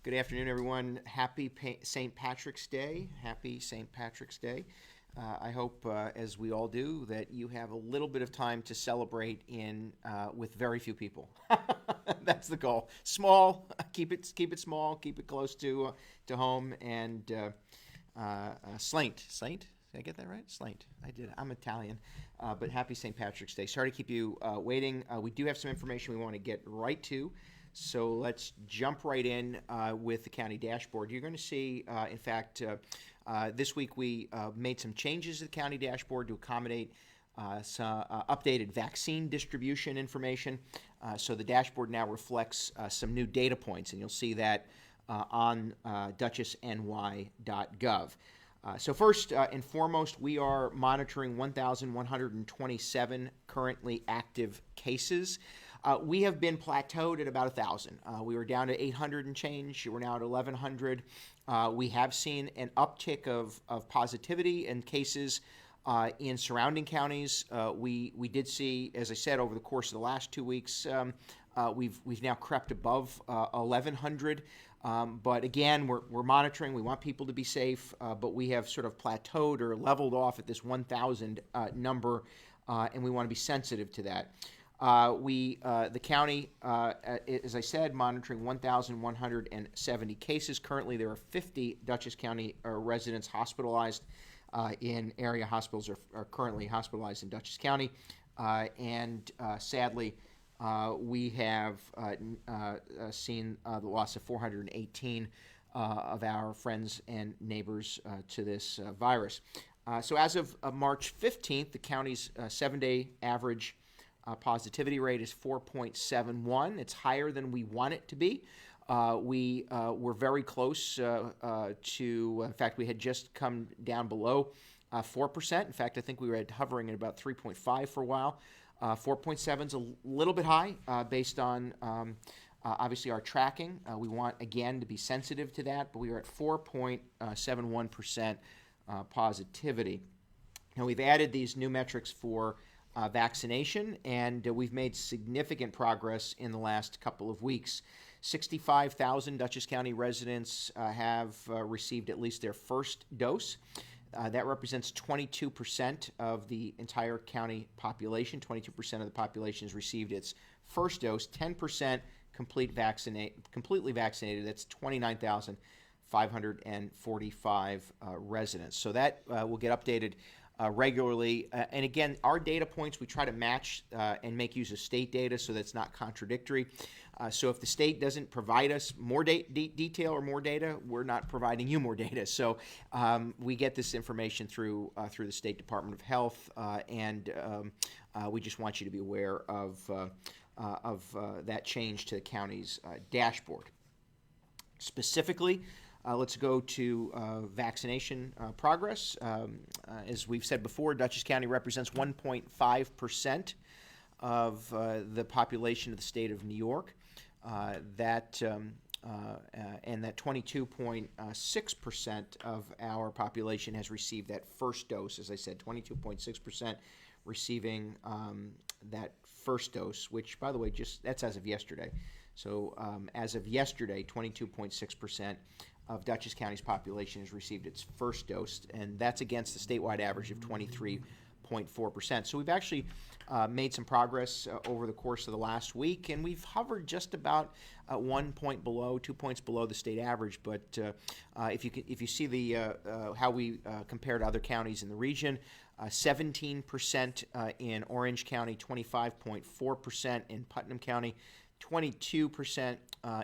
Good afternoon, everyone. Happy St. Patrick's Day. Happy St. Patrick's Day. I hope, as we all do, that you have a little bit of time to celebrate with very few people. That's the goal. Small. Keep it small. Keep it close to home. And Slaint. Slaint? Did I get that right? Slaint. I did. I'm Italian. But happy St. Patrick's Day. Sorry to keep you waiting. We do have some information we want to get right to. So let's jump right in with the county dashboard. You're going to see, in fact, this week we made some changes to the county dashboard to accommodate some updated vaccine distribution information. So the dashboard now reflects some new data points, and you'll see that on duchessny.gov. So first and foremost, we are monitoring 1,127 currently active cases. We have been plateaued at about 1,000. We were down to 800 and change. We're now at 1,100. We have seen an uptick of positivity and cases in surrounding counties. We did see, as I said, over the course of the last 2 weeks, we've now crept above 1,100. But again, we're monitoring. We want people to be safe, but we have sort of plateaued or leveled off at this 1,000 number, and we want to be sensitive to that. The county, as I said, monitoring 1,170 cases. Currently, there are 50 Dutchess County residents hospitalized in area hospitals are currently hospitalized in Dutchess County. And sadly, we have seen the loss of 418 of our friends and neighbors to this virus. So as of March 15th, the county's 7-day average positivity rate is 4.71. It's higher than we want it to be. We were very close to, in fact, we had just come down below 4%. In fact, I think we were hovering at about 3.5 for a while. 4.7 is a little bit high based on, obviously, our tracking. We want, again, to be sensitive to that, but we are at 4.71% positivity. Now, we've added these new metrics for vaccination, and we've made significant progress in the last couple of weeks. 65,000 Dutchess County residents have received at least their first dose. That represents 22% of the entire county population. 22% of the population has received its first dose. 10% completely vaccinated. That's 29,545 residents. So that will get updated regularly. And again, our data points, we try to match and make use of state data so that's not contradictory. So if the state doesn't provide us more detail or more data, we're not providing you more data. So we get this information through the State Department of Health, and we just want you to be aware of that change to the county's dashboard. Specifically, let's go to vaccination progress. As we've said before, Dutchess County represents 1.5% of the population of the state of New York. And that 22.6% of our population has received that first dose. As I said, 22.6% receiving that first dose, which, by the way, that's as of yesterday. So as of yesterday, 22.6% of Dutchess County's population has received its first dose, and that's against the statewide average of 23.4%. So we've actually made some progress over the course of the last week, and we've hovered just about 1 point below, 2 points below the state average. But if you see the how we compare to other counties in the region, 17% in Orange County, 25.4% in Putnam County, 22%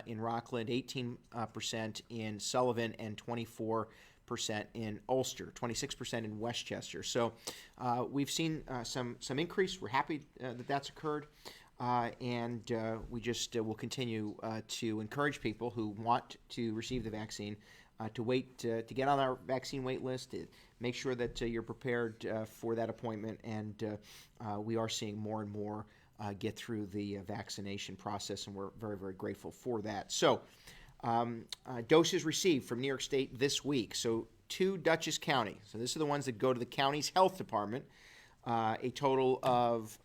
in Rockland, 18% in Sullivan, and 24% in Ulster, 26% in Westchester. So we've seen some increase. We're happy that that's occurred, and we just will continue to encourage people who want to receive the vaccine to wait to get on our vaccine wait list, to make sure that you're prepared for that appointment, and we are seeing more and more get through the vaccination process, and we're very, very grateful for that. So doses received from New York State this week. So to Dutchess County. So this are the ones that go to the county's health department. A total of,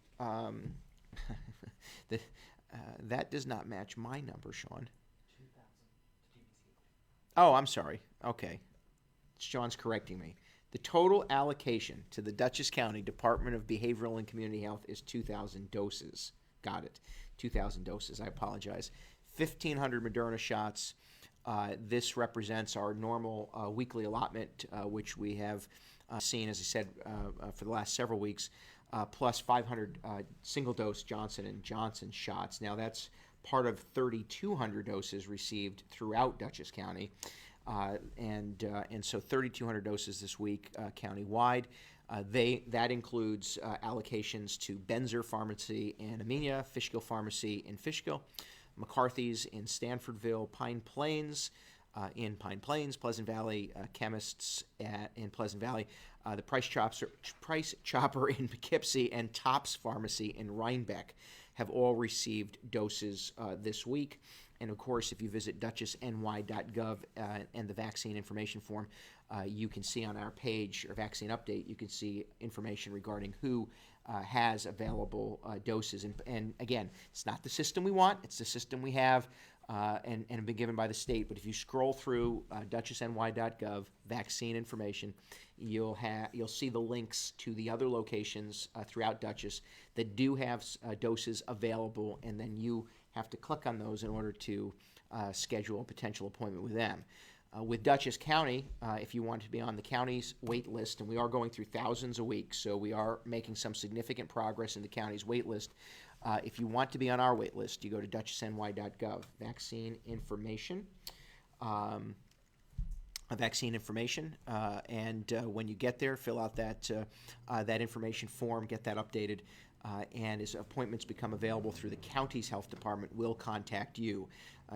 that does not match my number, Sean. Oh, I'm sorry. Okay. John's correcting me. The total allocation to the Dutchess County Department of Behavioral and Community Health is 2,000 doses. Got it. 2,000 doses. I apologize. 1,500 Moderna shots. This represents our normal weekly allotment, which we have seen, as I said, for the last several weeks, plus 500 single-dose Johnson & Johnson shots. Now, that's part of 3,200 doses received throughout Dutchess County. And so 3,200 doses this week countywide. That includes allocations to Benzer Pharmacy and Amenia, Fishkill Pharmacy in Fishkill, McCarthy's in Stanfordville, Pine Plains in Pine Plains, Pleasant Valley Chemists in Pleasant Valley, the Price Chopper in Poughkeepsie, and Tops Pharmacy in Rhinebeck have all received doses this week. And of course, if you visit duchessny.gov and the vaccine information form, you can see on our page, or vaccine update, you can see information regarding who has available doses. And again, it's not the system we want, it's the system we have and have been given by the state. But if you scroll through duchessny.gov, vaccine information, you'll see the links to the other locations throughout Dutchess that do have doses available, and then you have to click on those in order to schedule a potential appointment with them. With Dutchess County, if you want to be on the county's wait list, and we are going through thousands a week, so we are making some significant progress in the county's wait list. If you want to be on our wait list, you go to duchessny.gov, vaccine information. Vaccine information, and when you get there, fill out that information form, get that updated, and as appointments become available through the county's health department, we'll contact you.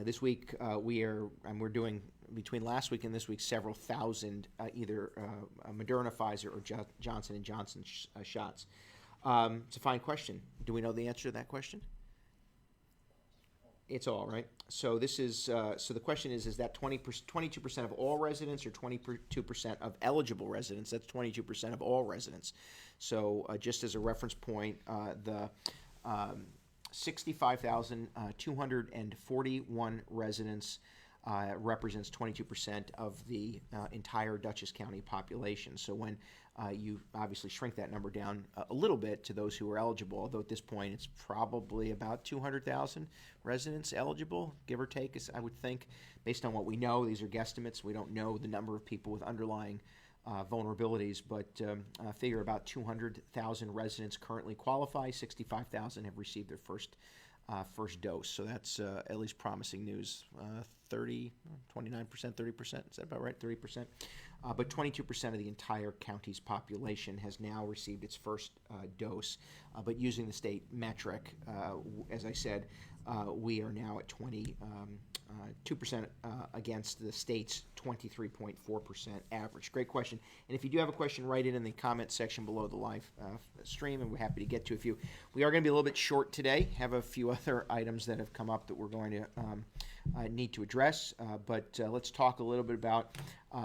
This week we're doing, between last week and this week, several thousand either Moderna, Pfizer, or Johnson & Johnson shots. It's a fine question. Do we know the answer to that question? It's all right. So this is so the question is that 22% of all residents or 22% of eligible residents? That's 22% of all residents. So just as a reference point, the 65,241 residents represents 22% of the entire Dutchess County population. So when you obviously shrink that number down a little bit to those who are eligible, although at this point it's probably about 200,000 residents eligible, give or take, I would think, based on what we know. These are guesstimates. We don't know the number of people with underlying vulnerabilities, but figure about 200,000 residents currently qualify. 65,000 have received their first dose. So that's at least promising news. 29%, 30%, is that about right? 30%. But 22% of the entire county's population has now received its first dose. But using the state metric, as I said, we are now at 2% against the state's 23.4% average. Great question. And if you do have a question, write it in the comment section below the live stream, and we're happy to get to a few. We are going to be a little bit short today, have a few other items that have come up that we're going to need to address, but let's talk a little bit about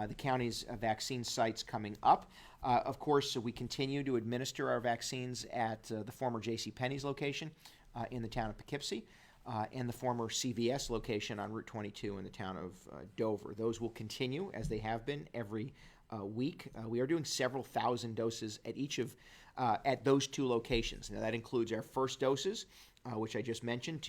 the county's vaccine sites coming up. Of course, we continue to administer our vaccines at the former JCPenney's location in the town of Poughkeepsie, and the former CVS location on Route 22 in the town of Dover. Those will continue as they have been every week. We are doing several thousand doses at each of at those two locations. Now that includes our first doses, which I just mentioned,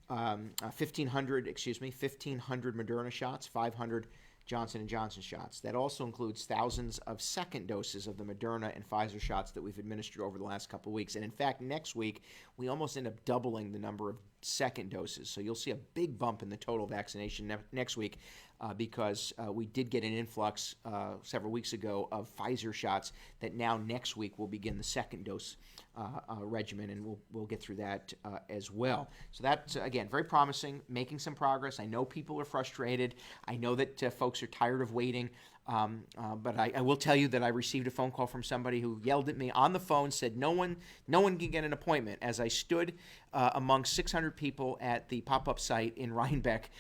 1,500 Moderna shots, 500 Johnson & Johnson shots. That also includes thousands of second doses of the Moderna and Pfizer shots that we've administered over the last couple of weeks. And in fact, next week, we almost end up doubling the number of second doses. So you'll see a big bump in the total vaccination next week because we did get an influx several weeks ago of Pfizer shots that now next week will begin the second dose regimen, and we'll get through that as well. So that's, again, very promising, making some progress. I know people are frustrated. I know that folks are tired of waiting. But I will tell you that I received a phone call from somebody who yelled at me on the phone, said no one can get an appointment, as I stood among 600 people at the pop-up site in Rhinebeck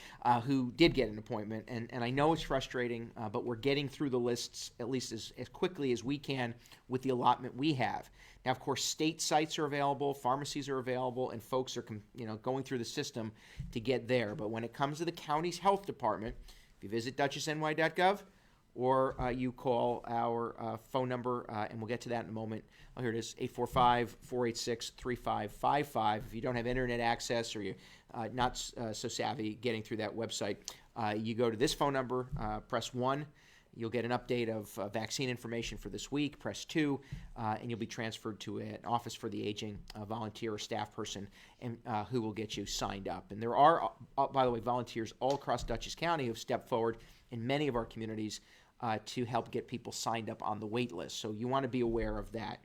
who did get an appointment. And I know it's frustrating, but we're getting through the lists at least as quickly as we can with the allotment we have. Now, of course, state sites are available, pharmacies are available, and folks are going through the system to get there. But when it comes to the county's health department, If you visit duchessny.gov, or you call our phone number, and we'll get to that in a moment. Oh, here it is, 845-486-3555. If you don't have internet access or you're not so savvy getting through that website, you go to this phone number, press 1. You'll get an update of vaccine information for this week. Press 2, and you'll be transferred to an office for the aging, a volunteer or staff person, and who will get you signed up. And there are, by the way, volunteers all across Dutchess County who have stepped forward in many of our communities to help get people signed up on the wait list. So you want to be aware of that.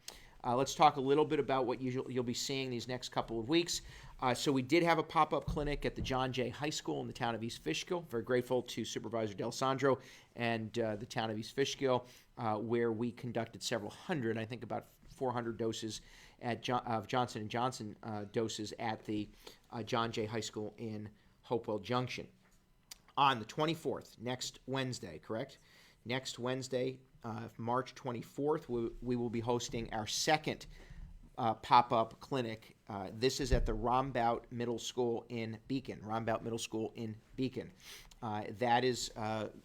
Let's talk a little bit about what you'll be seeing these next couple of weeks. So we did have a pop-up clinic at the John Jay High School in the town of East Fishkill. Very grateful to Supervisor D'Alessandro and the town of East Fishkill, where we conducted several hundred, I think about 400 doses of Johnson & Johnson doses at the John Jay High School in Hopewell Junction. On the 24th, next Wednesday, correct? Next Wednesday, March 24th, we will be hosting our second pop-up clinic. This is at the Homebound Middle School in Beacon. That is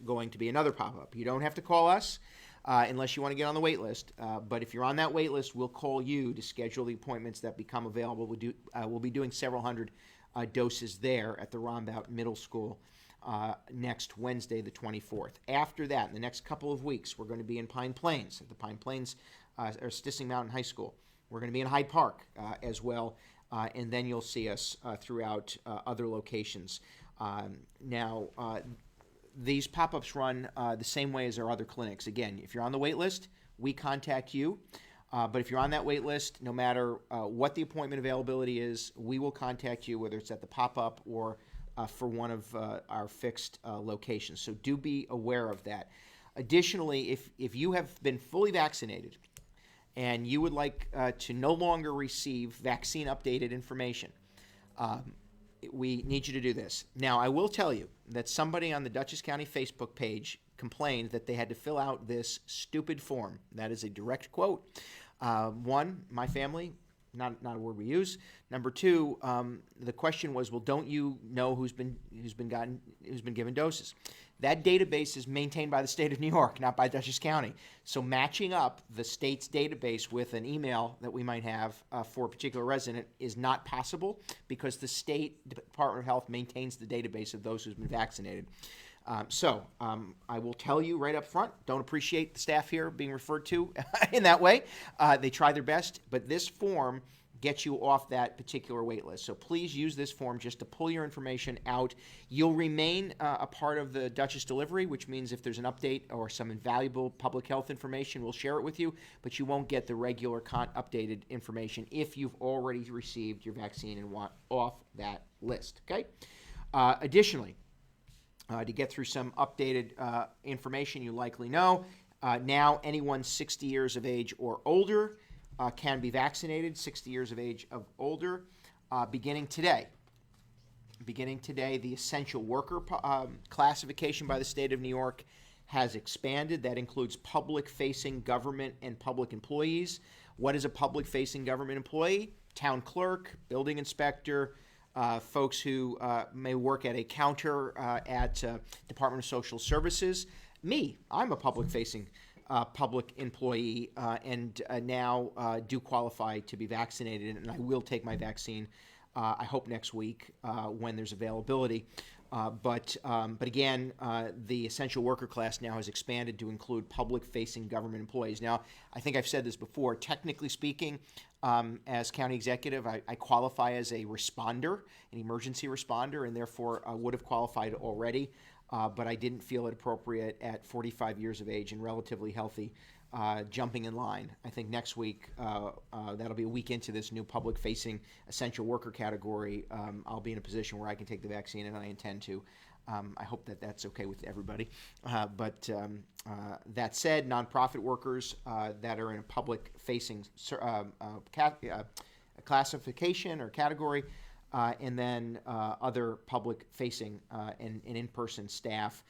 going to be another pop-up. You don't have to call us unless you want to get on the wait list. But if you're on that wait list, we'll call you to schedule the appointments that become available. We'll be doing several hundred doses there at the Homebound Middle School next Wednesday, the 24th. After that, in the next couple of weeks, we're going to be in Pine Plains, at the Pine Plains or Stissing Mountain High School. We're going to be in Hyde Park as well, and then you'll see us throughout other locations. Now, these pop-ups run the same way as our other clinics. Again, if you're on the wait list, we contact you. But if you're on that wait list, no matter what the appointment availability is, we will contact you, whether it's at the pop-up or for one of our fixed locations. So do be aware of that. Additionally, if you have been fully vaccinated and you would like to no longer receive vaccine updated information, we need you to do this. Now, I will tell you that somebody on the Dutchess County Facebook page complained that they had to fill out this stupid form. That is a direct quote. One, my family, not a word we use. Number two, the question was, well, don't you know who's been given doses? That database is maintained by the state of New York, not by Dutchess County. So matching up the state's database with an email that we might have for a particular resident is not possible because the state Department of Health maintains the database of those who've been vaccinated. I will tell you right up front, don't appreciate the staff here being referred to in that way. They try their best, but this form gets you off that particular wait list. So please use this form just to pull your information out. You'll remain a part of the Dutchess delivery, which means if there's an update or some invaluable public health information, we'll share it with you, but you won't get the regular updated information if you've already received your vaccine and want off that list, okay? Additionally, to get through some updated information you likely know, now anyone 60 years of age or older can be vaccinated, 60 years of age of older, beginning today. The essential worker classification by the state of New York has expanded. That includes public-facing government and public employees. What is a public-facing government employee? Town clerk, building inspector, folks who may work at a counter at Department of Social Services. Me, I'm a public-facing public employee and now do qualify to be vaccinated, and I will take my vaccine, I hope next week when there's availability. But again, the essential worker class now has expanded to include public-facing government employees. Now, I think I've said this before. Technically speaking, as county executive, I qualify as a responder, an emergency responder, and therefore would have qualified already. But I didn't feel it appropriate at 45 years of age and relatively healthy, jumping in line. I think next week, that'll be a week into this new public-facing essential worker category, I'll be in a position where I can take the vaccine, and I intend to. I hope that that's okay with everybody. But that said, nonprofit workers that are in a public-facing classification or category, and then other public-facing and in-person staff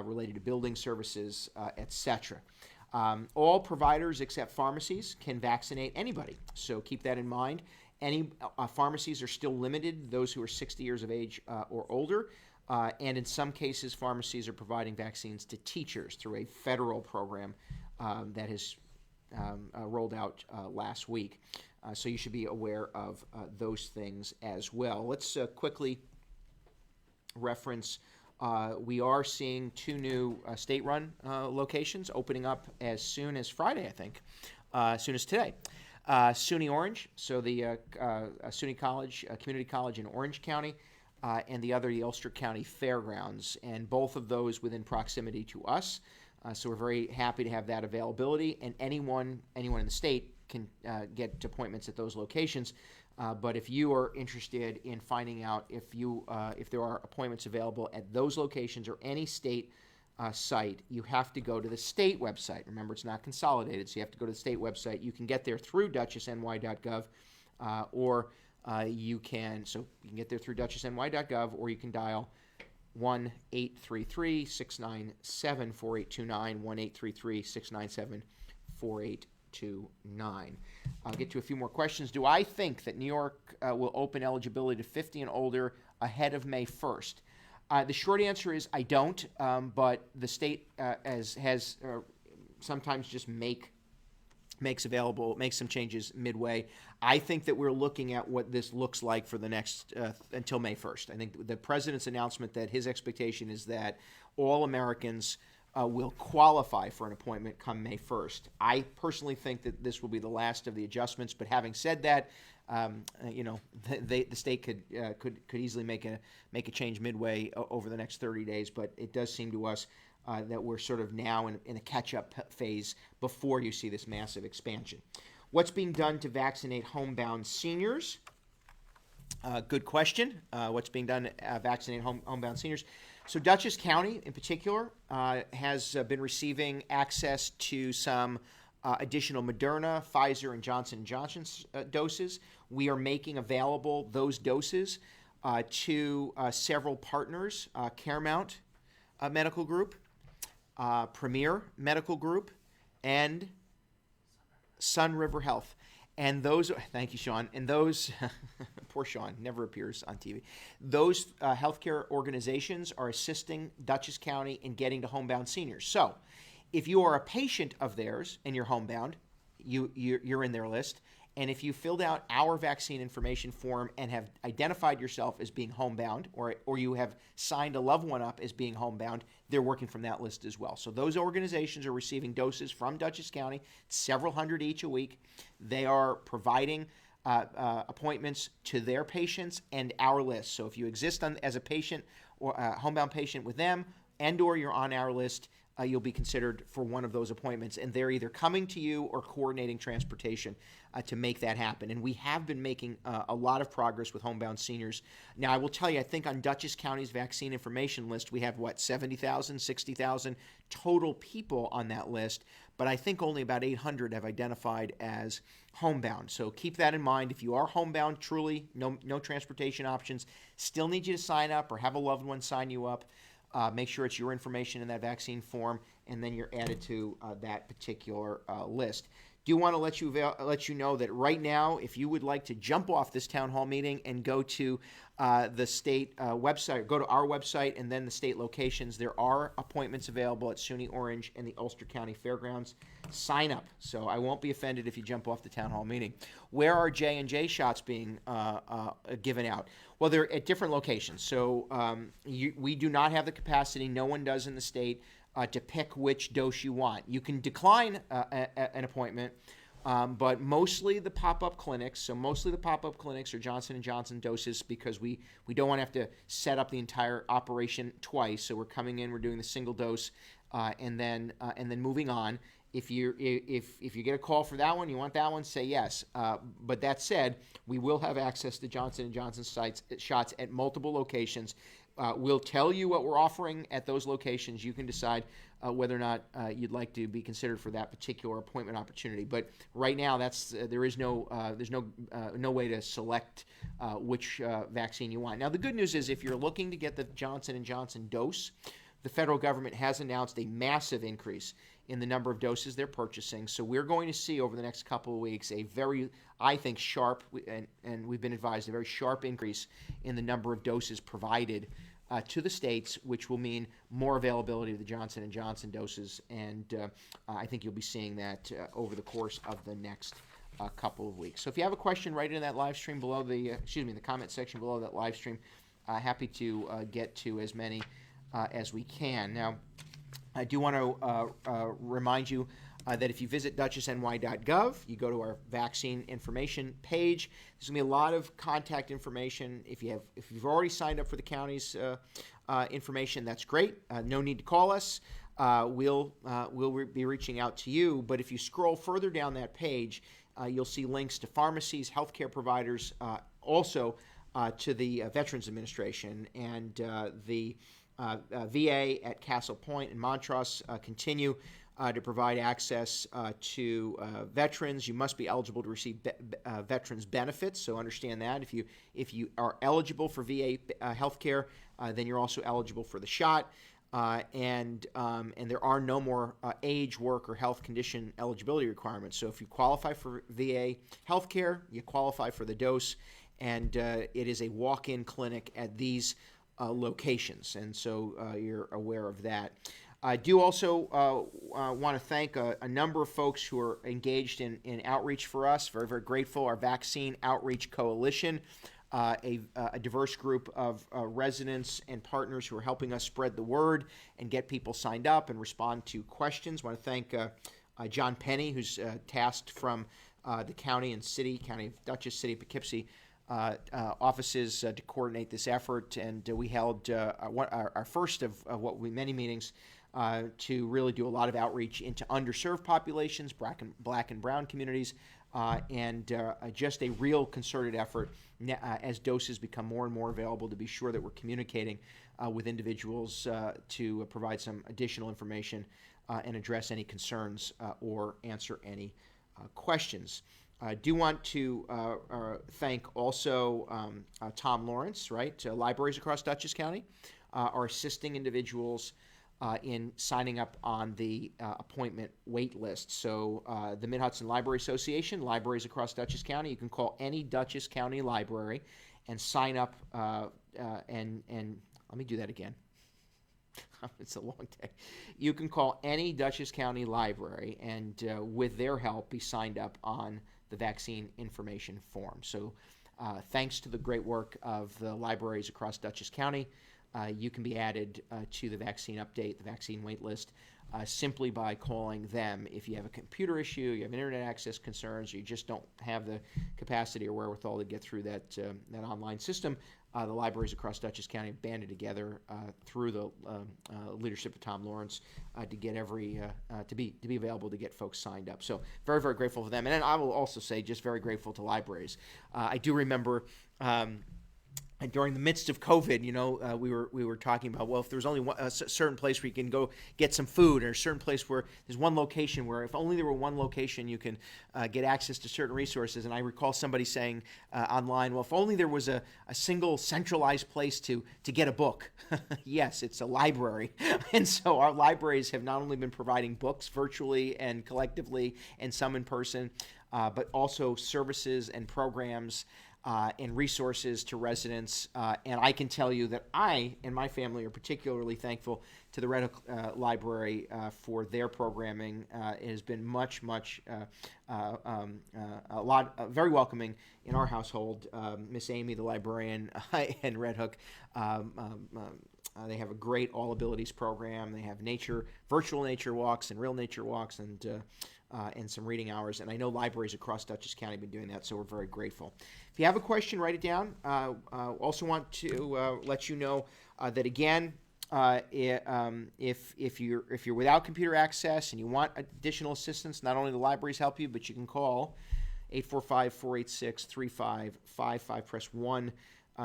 related to building services, etc. All providers except pharmacies can vaccinate anybody, so keep that in mind. Any pharmacies are still limited, those who are 60 years of age or older. And in some cases, pharmacies are providing vaccines to teachers through a federal program that has rolled out last week. So you should be aware of those things as well. Let's quickly reference, we are seeing 2 new state-run locations opening up as soon as Friday, I think, as soon as today. SUNY Orange, so the SUNY College, Community College in Orange County, and the other, the Ulster County Fairgrounds, and both of those within proximity to us. So we're very happy to have that availability, and anyone in the state can get appointments at those locations. But if you are interested in finding out if there are appointments available at those locations or any state site, you have to go to the state website. Remember, it's not consolidated, so you have to go to the state website. You can get there through duchessny.gov, or you can get there through duchessny.gov, or you can dial 1-833-697-4829, 1-833-697-4829. I'll get to a few more questions. Do I think that New York will open eligibility to 50 and older ahead of May 1st? The short answer is I don't, but the state has sometimes just makes some changes midway. I think that we're looking at what this looks like for the next until May 1st. I think the president's announcement that his expectation is that all Americans will qualify for an appointment come May 1st. I personally think that this will be the last of the adjustments, but having said that, the state could easily make a change midway over the next 30 days, but it does seem to us that we're sort of now in a catch-up phase before you see this massive expansion. What's being done to vaccinate homebound seniors? Good question. What's being done to vaccinate homebound seniors? So Dutchess County, in particular, has been receiving access to some additional Moderna, Pfizer, and Johnson & Johnson's doses. We are making available those doses to several partners, Caremount Medical Group, Premier Medical Group, and Sun River Health. And those, thank you, Sean, and those, poor Sean, never appears on TV. Those healthcare organizations are assisting Dutchess County in getting to homebound seniors. So if you are a patient of theirs and you're homebound, you're in their list. And if you filled out our vaccine information form and have identified yourself as being homebound, or you have signed a loved one up as being homebound, they're working from that list as well. So those organizations are receiving doses from Dutchess County, several hundred each a week. They are providing appointments to their patients and our list. So if you exist as a patient or a homebound patient with them, and/or you're on our list, you'll be considered for one of those appointments, and they're either coming to you or coordinating transportation to make that happen. And we have been making a lot of progress with homebound seniors. Now, I will tell you, I think on Dutchess County's vaccine information list, we have, 70,000, 60,000 total people on that list, but I think only about 800 have identified as homebound. So keep that in mind. If you are homebound, truly, no transportation options, still need you to sign up or have a loved one sign you up. Make sure it's your information in that vaccine form, and then you're added to that particular list. Do want to let you know that right now, if you would like to jump off this town hall meeting and go to the state website, go to our website and then the state locations, there are appointments available at SUNY Orange and the Ulster County Fairgrounds. Sign up. So I won't be offended if you jump off the town hall meeting. Where are J&J shots being given out? Well, they're at different locations. So we do not have the capacity, no one does in the state, to pick which dose you want. You can decline an appointment, but mostly the pop-up clinics. So mostly the pop-up clinics are Johnson & Johnson doses because we don't want to have to set up the entire operation twice. So we're coming in, we're doing the single dose, and then moving on. If you get a call for that one, you want that one, say yes. But that said, we will have access to Johnson & Johnson shots at multiple locations. We'll tell you what we're offering at those locations. You can decide whether or not you'd like to be considered for that particular appointment opportunity. But right now, there's no way to select which vaccine you want. Now, the good news is if you're looking to get the Johnson & Johnson dose, the federal government has announced a massive increase in the number of doses they're purchasing. So we're going to see over the next couple of weeks a very, I think, sharp, and we've been advised, a very sharp increase in the number of doses provided to the states, which will mean more availability of the Johnson & Johnson doses, and I think you'll be seeing that over the course of the next couple of weeks. So if you have a question, write it in that live stream below the comment section below that live stream. Happy to get to as many as we can. Now, I do want to remind you that if you visit duchessny.gov, you go to our vaccine information page. There's gonna be a lot of contact information. If you've already signed up for the county's information, that's great. No need to call us. We'll be reaching out to you. But if you scroll further down that page, you'll see links to pharmacies, healthcare providers, also to the Veterans Administration, and the VA at Castle Point and Montrose continue to provide access to veterans. You must be eligible to receive veterans benefits, so understand that. If you are eligible for VA health care, then you're also eligible for the shot. And there are no more age, work, or health condition eligibility requirements. So if you qualify for VA health care, you qualify for the dose, and it is a walk-in clinic at these locations, and so you're aware of that. I do also want to thank a number of folks who are engaged in outreach for us. Very, very grateful. Our Vaccine Outreach Coalition, a diverse group of residents and partners who are helping us spread the word and get people signed up and respond to questions. I want to thank John Penny, who's tasked from the county of Dutchess, City of Poughkeepsie offices to coordinate this effort. And we held our first of what will be many meetings to really do a lot of outreach into underserved populations, black and brown communities, and just a real concerted effort as doses become more and more available to be sure that we're communicating with individuals to provide some additional information and address any concerns or answer any questions. I do want to thank also Tom Lawrence, libraries across Dutchess County are assisting individuals in signing up on the appointment wait list. So the Mid-Hudson Library Association, libraries across Dutchess County, you can call any Dutchess County library and sign up, and let me do that again. It's a long day. You can call any Dutchess County library and with their help be signed up on the vaccine information form. So thanks to the great work of the libraries across Dutchess County, you can be added to the vaccine update, the vaccine wait list, simply by calling them. If you have a computer issue, you have internet access concerns, you just don't have the capacity or wherewithal to get through that online system, the libraries across Dutchess County have banded together through the leadership of Tom Lawrence to get to be available to get folks signed up. So very, very grateful for them. And then I will also say just very grateful to libraries. I do remember and during the midst of COVID, we were talking about, well, if there's only a certain place where you can go get some food, or a certain place where there's one location where if only there were one location you can get access to certain resources. And I recall somebody saying online, well, if only there was a single centralized place to get a book. Yes, it's a library. And so our libraries have not only been providing books virtually and collectively and some in person, but also services and programs and resources to residents. And I can tell you that I and my family are particularly thankful to the Red Hook Library for their programming. It has been very welcoming in our household. Miss Amy, the librarian, and Red Hook, they have a great All Abilities program. They have virtual nature walks and real nature walks, and some reading hours. And I know libraries across Dutchess County have been doing that, so we're very grateful. If you have a question, write it down. Also want to let you know that again, if you're without computer access and you want additional assistance, not only the libraries help you, but you can call 845-486-3555. Press 1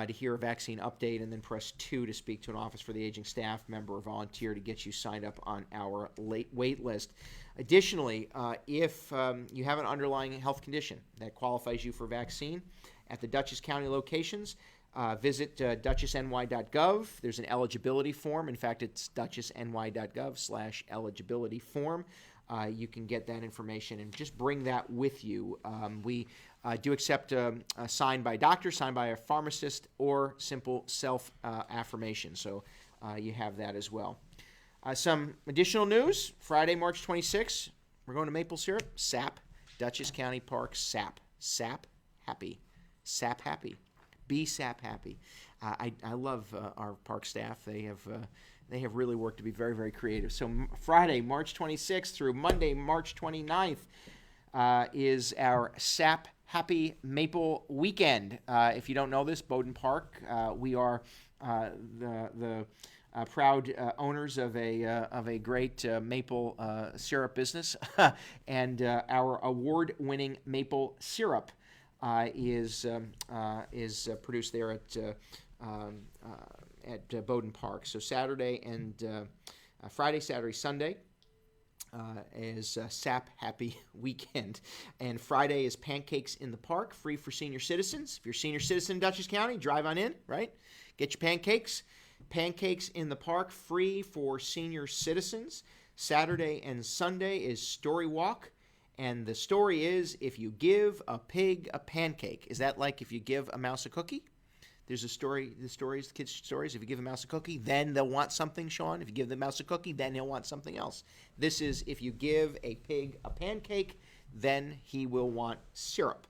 to hear a vaccine update, and then press 2 to speak to an Office for the Aging staff member or volunteer to get you signed up on our wait list. Additionally, if you have an underlying health condition that qualifies you for vaccine at the Dutchess County locations, visit duchessny.gov. There's an eligibility form. In fact, it's duchessny.gov/eligibility form. You can get that information and just bring that with you. We Do accept signed by a doctor, signed by a pharmacist, or simple self-affirmation. So you have that as well. Some additional news. Friday, March 26th, we're going to maple syrup. SAP, Dutchess County Park, SAP. SAP happy. SAP happy. Be SAP happy. I love our park staff. They have really worked to be very, very creative. So Friday, March 26th through Monday, March 29th is our SAP Happy Maple Weekend. If you don't know this, Bowden Park, we are the proud owners of a great maple syrup business, and our award-winning maple syrup is produced there at Bowden Park. So Saturday and Friday, Saturday, Sunday is SAP Happy Weekend. And Friday is Pancakes in the Park, free for senior citizens. If you're a senior citizen in Dutchess County, drive on in, right? Get your pancakes. Pancakes in the Park, free for senior citizens. Saturday and Sunday is Story Walk. And the story is, if you give a pig a pancake. Is that like if you give a mouse a cookie? There's a story, the kids' stories. If you give a mouse a cookie, then they'll want something, Sean. If you give the mouse a cookie, then he'll want something else. This is, if you give a pig a pancake, then he will want syrup,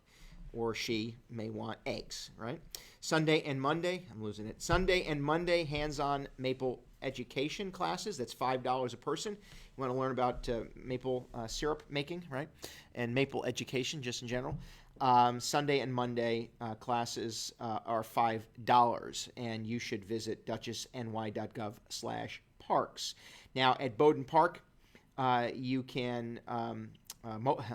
or she may want eggs, right? Sunday and Monday, I'm losing it. Sunday and Monday, hands-on maple education classes. That's $5 a person. You want to learn about maple syrup making, right? And maple education just in general. Sunday and Monday classes are $5, and you should visit dutchessny.gov/parks. Now, at Bowden Park, you can Bowden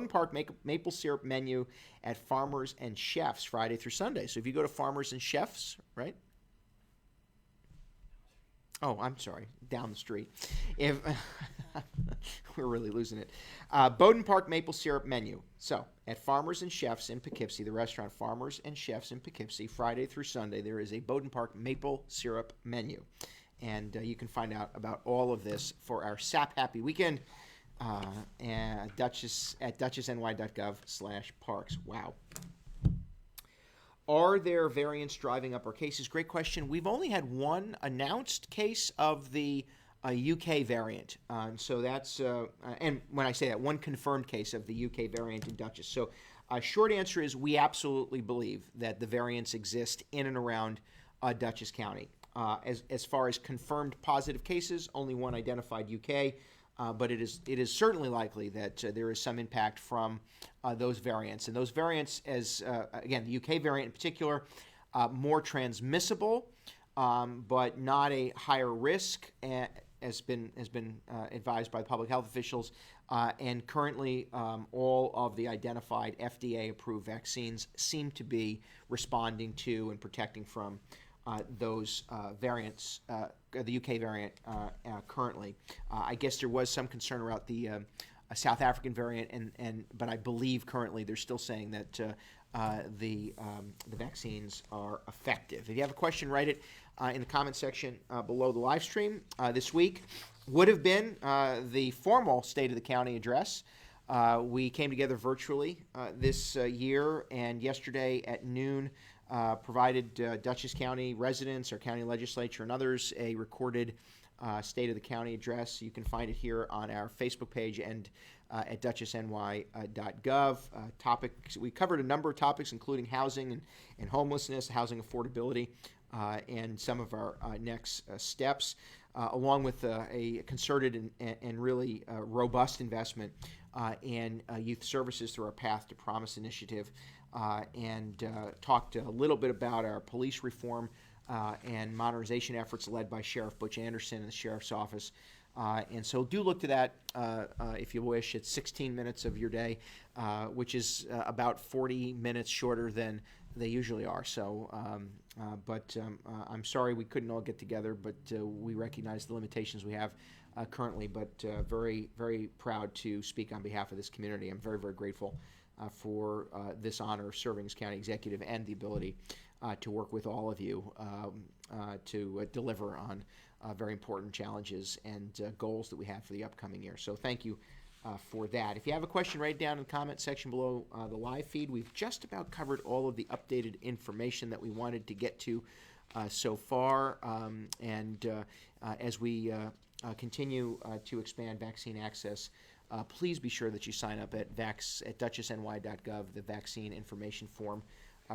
Park maple syrup menu at Farmers and Chefs Friday through Sunday. So if you go to Farmers and Chefs, right? Oh, I'm sorry, down the street. If we're really losing it. Bowden Park maple syrup menu. So at Farmers and Chefs in Poughkeepsie, the restaurant Farmers and Chefs in Poughkeepsie, Friday through Sunday, there is a Bowden Park maple syrup menu. And you can find out about all of this for our SAP Happy Weekend at dutchessny.gov/parks. Wow. Are there variants driving up our cases? Great question. We've only had one announced case of the UK variant. So that's, and when I say that, one confirmed case of the UK variant in Dutchess. So short answer is we absolutely believe that the variants exist in and around Dutchess County. As far as confirmed positive cases, only one identified UK. But it is certainly likely that there is some impact from those variants. And those variants, as again, the UK variant in particular, more transmissible, but not a higher risk, has been advised by public health officials. And currently, all of the identified FDA-approved vaccines seem to be responding to and protecting from those variants, the UK variant currently. I guess there was some concern about the South African variant, but I believe currently they're still saying that the vaccines are effective. If you have a question, write it in the comment section below the live stream. This week would have been the formal State of the County address. We came together virtually this year, and yesterday at noon provided Dutchess County residents, our county legislature, and others a recorded State of the County address. You can find it here on our Facebook page and at dutchessny.gov. Topics, we covered a number of topics, including housing and homelessness, housing affordability, and some of our next steps, along with a concerted and really robust investment in youth services through our Path to Promise initiative. And talked a little bit about our police reform and modernization efforts led by Sheriff Butch Anderson and the Sheriff's Office. And so do look to that if you wish. It's 16 minutes of your day, which is about 40 minutes shorter than they usually are. So, but I'm sorry we couldn't all get together, but we recognize the limitations we have currently, but very, very proud to speak on behalf of this community. I'm very, very grateful for this honor of serving as county executive and the ability to work with all of you to deliver on very important challenges and goals that we have for the upcoming year. So thank you for that. If you have a question, write it down in the comment section below the live feed. We've just about covered all of the updated information that we wanted to get to so far. As we continue to expand vaccine access, please be sure that you sign up at duchessny.gov. The vaccine information form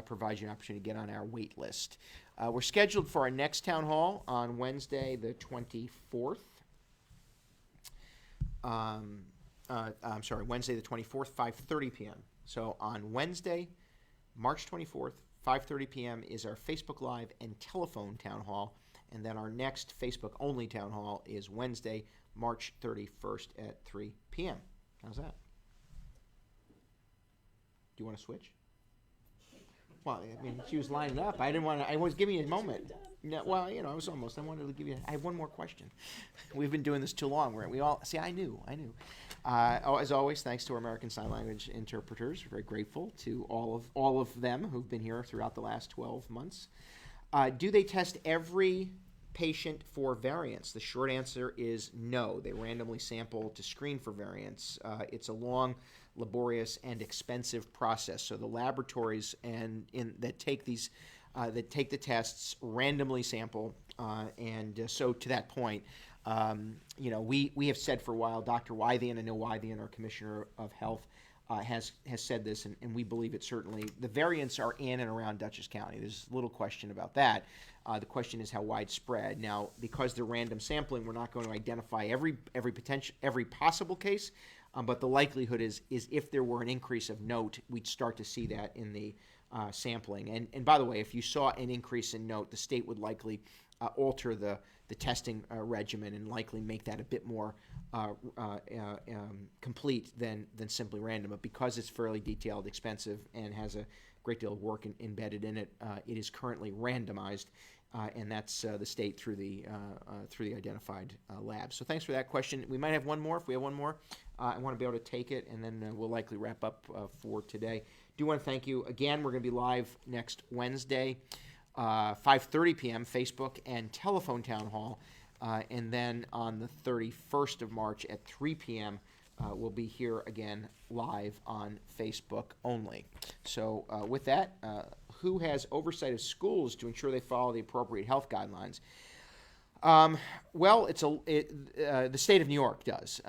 provides you an opportunity to get on our wait list. We're scheduled for our next town hall on Wednesday, the 24th. Wednesday the 24th, 5:30 p.m. So on Wednesday, March 24th, 5:30 p.m. is our Facebook Live and telephone town hall. And then our next Facebook-only town hall is Wednesday, March 31st at 3 p.m. How's that? Do you want to switch? Well, I mean, she was lining up. I didn't want to. I was giving you a moment. No, well, I was almost. I wanted to give you. I have one more question. We've been doing this too long. We all see. I knew. As always, thanks to our American Sign Language interpreters. We're very grateful to all of them who've been here throughout the last 12 months. Do they test every patient for variants? The short answer is no. They randomly sample to screen for variants. It's a long, laborious, and expensive process. So the laboratories that take the tests randomly sample, so to that point, we have said for a while. Dr. Wythian, I know Wythian, our Commissioner of Health, has said this, and we believe it certainly. The variants are in and around Dutchess County. There's little question about that. The question is how widespread. Now, because they're random sampling, we're not going to identify every possible case, but the likelihood is if there were an increase of note, we'd start to see that in the sampling. And by the way, if you saw an increase in note, the state would likely alter the testing regimen and likely make that a bit more complete than simply random. But because it's fairly detailed, expensive, and has a great deal of work embedded in it, it is currently randomized, and that's the state through the identified labs. So thanks for that question. We might have one more. If we have one more, I want to be able to take it, and then we'll likely wrap up for today. Do want to thank you again. We're going to be live next Wednesday, 5:30 p.m. Facebook and telephone town hall, and then on the 31st of March at 3 p.m. We'll be here again live on Facebook only. So with that, who has oversight of schools to ensure they follow the appropriate health guidelines? The state of New York does.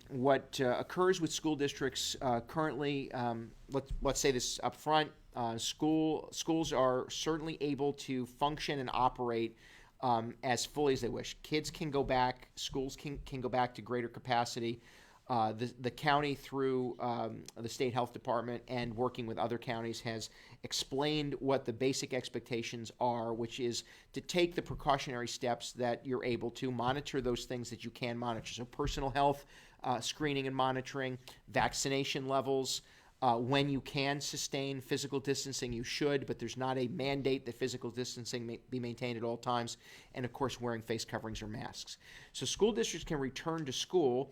What occurs with school districts currently, let's say this up front, schools are certainly able to function and operate as fully as they wish. Kids can go back, schools can go back to greater capacity. The county, through the state health department and working with other counties, has explained what the basic expectations are, which is to take the precautionary steps that you're able to, monitor those things that you can monitor. So personal health screening and monitoring, vaccination levels. When you can sustain physical distancing, you should, but there's not a mandate that physical distancing be maintained at all times. And of course, wearing face coverings or masks. So school districts can return to school.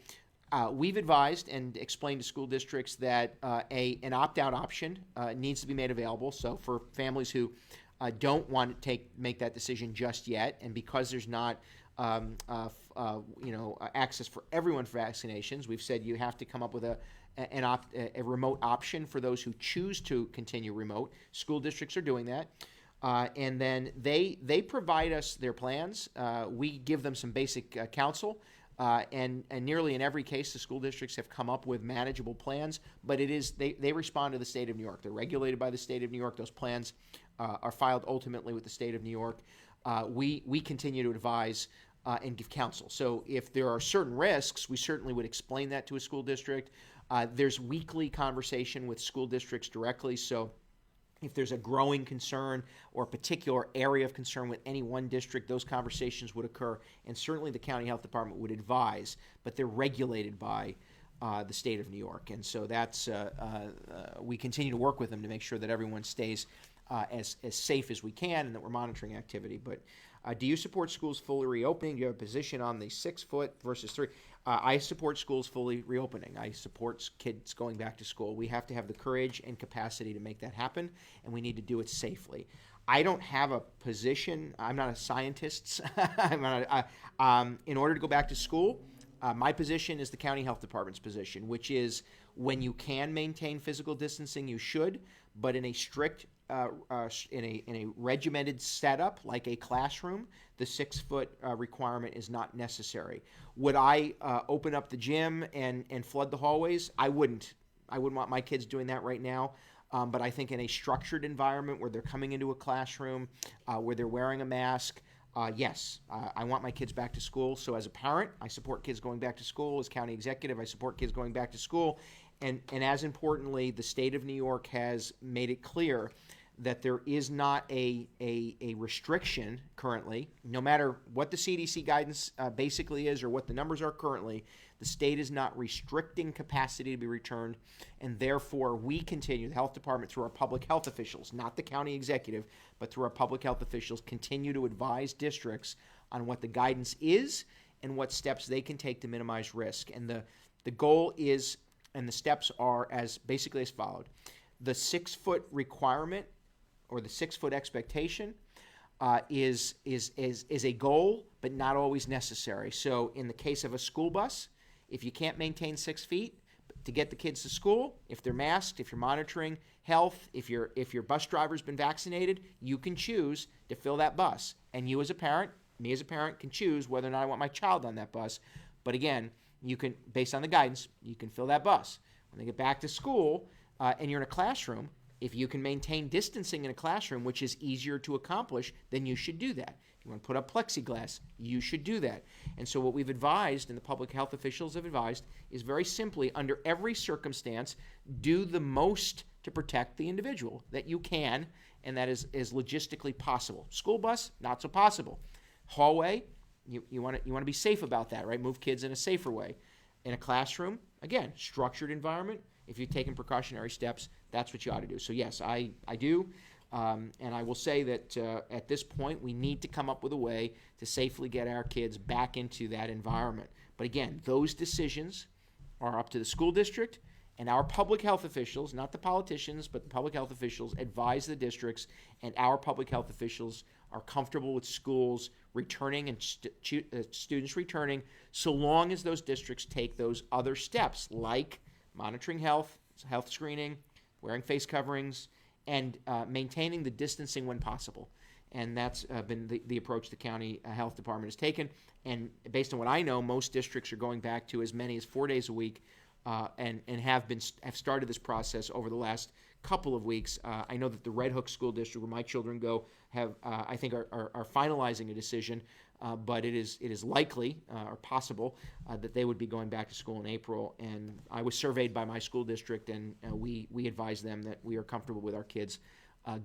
We've advised and explained to school districts that an opt-out option needs to be made available. So for families who don't want to make that decision just yet, and because there's not access for everyone for vaccinations, we've said you have to come up with a remote option for those who choose to continue remote. School districts are doing that. And then they provide us their plans. We give them some basic counsel. And nearly in every case, the school districts have come up with manageable plans, but they respond to the state of New York. They're regulated by the state of New York. Those plans are filed ultimately with the state of New York. We continue to advise and give counsel. So if there are certain risks, we certainly would explain that to a school district. There's weekly conversation with school districts directly. So if there's a growing concern or a particular area of concern with any one district, those conversations would occur, and certainly the county health department would advise, but they're regulated by the state of New York. And so that's we continue to work with them to make sure that everyone stays as safe as we can and that we're monitoring activity. But do you support schools fully reopening? Do you have a position on the 6 foot versus 3? I support schools fully reopening. I support kids going back to school. We have to have the courage and capacity to make that happen, and we need to do it safely. I don't have a position. I'm not a scientist. In order to go back to school, My position is the county health department's position, which is when you can maintain physical distancing, you should, but in a strict, in a regimented setup like a classroom, the 6-foot requirement is not necessary. Would I open up the gym and flood the hallways? I wouldn't. I wouldn't want my kids doing that right now. But I think in a structured environment where they're coming into a classroom, where they're wearing a mask, yes, I want my kids back to school. So as a parent, I support kids going back to school. As county executive, I support kids going back to school. And as importantly, the state of New York has made it clear that there is not a restriction currently, no matter what the CDC guidance basically is or what the numbers are currently. The state is not restricting capacity to be returned, and therefore we continue, the health department, through our public health officials, not the county executive, but through our public health officials, continue to advise districts on what the guidance is and what steps they can take to minimize risk. And the goal is, and the steps are basically as followed. The 6-foot requirement or the 6-foot expectation is a goal, but not always necessary. So in the case of a school bus, if you can't maintain 6 feet to get the kids to school, if they're masked, if you're monitoring health, if your bus driver's been vaccinated, you can choose to fill that bus. And you as a parent, me as a parent, can choose whether or not I want my child on that bus. But again, you can, based on the guidance, you can fill that bus. When they get back to school and you're in a classroom, if you can maintain distancing in a classroom, which is easier to accomplish, then you should do that. If you want to put up plexiglass, you should do that. And so what we've advised, and the public health officials have advised, is very simply, under every circumstance, do the most to protect the individual that you can, and that is logistically possible. School bus, not so possible. Hallway, you want to be safe about that, right? Move kids in a safer way. In a classroom, again, structured environment, if you've taken precautionary steps, that's what you ought to do. So yes, I do. And I will say that at this point, we need to come up with a way to safely get our kids back into that environment. But again, those decisions are up to the school district, and our public health officials, not the politicians, but the public health officials, advise the districts, and our public health officials are comfortable with schools returning and students returning, so long as those districts take those other steps, like monitoring health screening, wearing face coverings, and maintaining the distancing when possible. And that's been the approach the county health department has taken. And based on what I know, most districts are going back to as many as 4 days a week, and have started this process over the last couple of weeks. I know that the Red Hook School District, where my children go, I think are finalizing a decision, but it is likely or possible that they would be going back to school in April. And I was surveyed by my school district, and we advised them that we are comfortable with our kids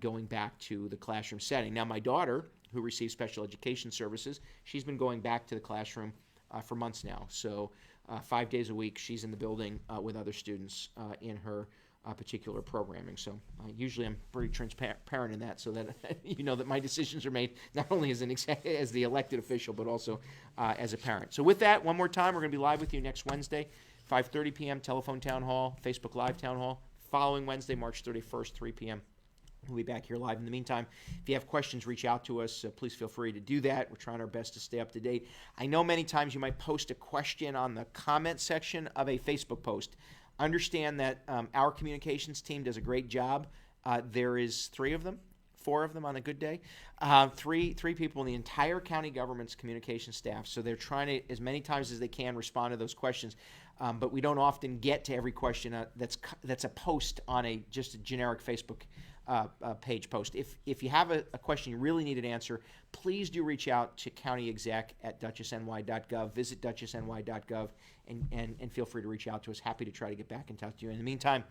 going back to the classroom setting. Now, my daughter, who receives special education services, she's been going back to the classroom for months now. So 5 days a week, she's in the building with other students in her particular programming. So usually I'm pretty transparent in that, so that you know that my decisions are made not only as as the elected official, but also as a parent. So with that, one more time, we're going to be live with you next Wednesday, 5:30 p.m. telephone town hall, Facebook Live town hall. Following Wednesday, March 31st, 3 p.m. We'll be back here live. In the meantime, if you have questions, reach out to us. Please feel free to do that. We're trying our best to stay up to date. I know many times you might post a question on the comment section of a Facebook post. Understand that our communications team does a great job. There is 4 of them on a good day. Three people in the entire county government's communication staff. So they're trying to, as many times as they can, respond to those questions. But we don't often get to every question that's a post on just a generic Facebook page post. If you have a question you really need an answer, please do reach out to countyexec@dutchessny.gov. Visit dutchessny.gov and feel free to reach out to us. Happy to try to get back in touch with you. In the meantime,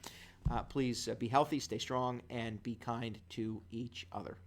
please be healthy, stay strong, and be kind to each other.